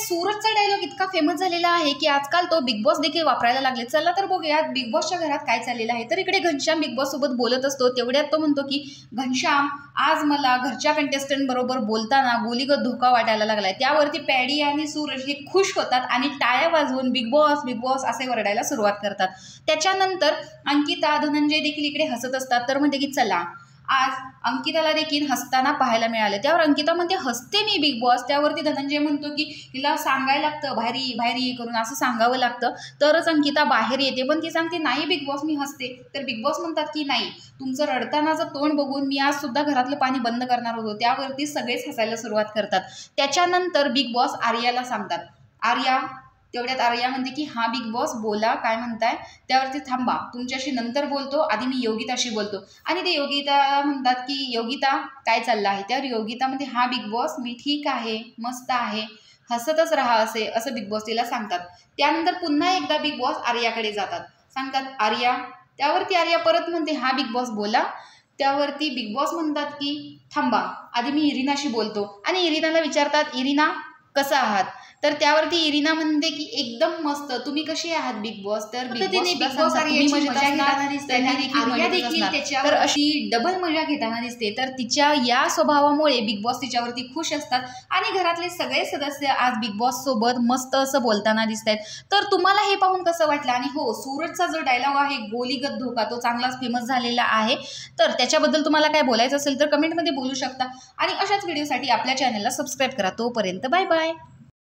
सूरजचा dialogue इतका famous झालेला आहे की आजकाल तो बिग बॉस देखील वापरायला लागले। चला तर बघूया बिग बॉसच्या घरात काय चाललेलं आहे। तर इकडे घनश्याम बिग बॉस सोबत बोलत असतो, तेवढ्यात तो म्हणतो की घनश्याम, आज मला घरच्या कंटेस्टंट बरोबर बोलताना गोलीगत धोका वाटायला लागलाय। त्यावरती पॅडी आणि सूरज हे खुश होतात आणि टाळ्या वाजवून बिग बॉस असे वरडायला सुरुवात करतात। त्याच्यानंतर अंकिता, धनंजय देखील इकडे हसत असतात। तर म्हणते की चला आज अंकिताला देखील हसताना पाहायला मिळालं। त्यावर अंकिता म्हणते हसते मी बिग बॉस। त्यावरती धनंजय म्हणतो की तिला सांगायला लागतं बाहेर ये करून, असं सांगावं लागतं तरच अंकिता बाहेर येते। पण ती सांगते नाही बिग बॉस मी हसते। तर बिग बॉस म्हणतात की नाही, तुमचं रडतानाचं तोंड बघून मी आज सुद्धा घरातलं पाणी बंद करणार होतो। त्यावरती सगळेच हसायला सुरुवात करतात। त्याच्यानंतर बिग बॉस आर्याला सांगतात, आर्या, तेवढ्यात आर्या म्हणते की हा बिग बॉस बोला काय म्हणताय। त्यावरती थांबा तुमच्याशी नंतर बोलतो, आधी मी योगिताशी बोलतो। आणि ते योगिता म्हणतात की योगिता काय चाललं आहे। त्यावर योगिता म्हणते हा बिग बॉस मी ठीक आहे, मस्त आहे, हसतच राहा असं बिग बॉस तिला सांगतात। त्यानंतर पुन्हा एकदा बिग बॉस आर्याकडे जातात, सांगतात आर्या, त्यावरती आर्या परत म्हणते हा बिग बॉस बोला। त्यावरती बिग बॉस म्हणतात की थांबा आधी मी इरिनाशी बोलतो। आणि इरिनाला विचारतात इरिना कसा आहात। तर त्यावरती इरिना म्हणते की एकदम मस्त, तुम्ही कशी आहात बिग बॉस। तर बिग बॉस तर अशी डबल मजा घेताना दिसते। तर तिच्या या स्वभावामुळे बिग बॉस तिच्यावरती खुश असतात आणि घरातले सगळे सदस्य आज बिग बॉस सोबत मस्त असं बोलताना दिसत आहेत। तर तुम्हाला हे पाहून कसं वाटलं। आणि हो, सूरजचा जो डायलॉग आहे गोलीगत धोका, तो चांगलाच फेमस झालेला आहे। तर त्याच्याबद्दल तुम्हाला काय बोलायचं असेल तर कमेंटमध्ये बोलू शकता। आणि अशाच व्हिडिओसाठी आपल्या चॅनलला सबस्क्राईब करा। तोपर्यंत बाय बाय।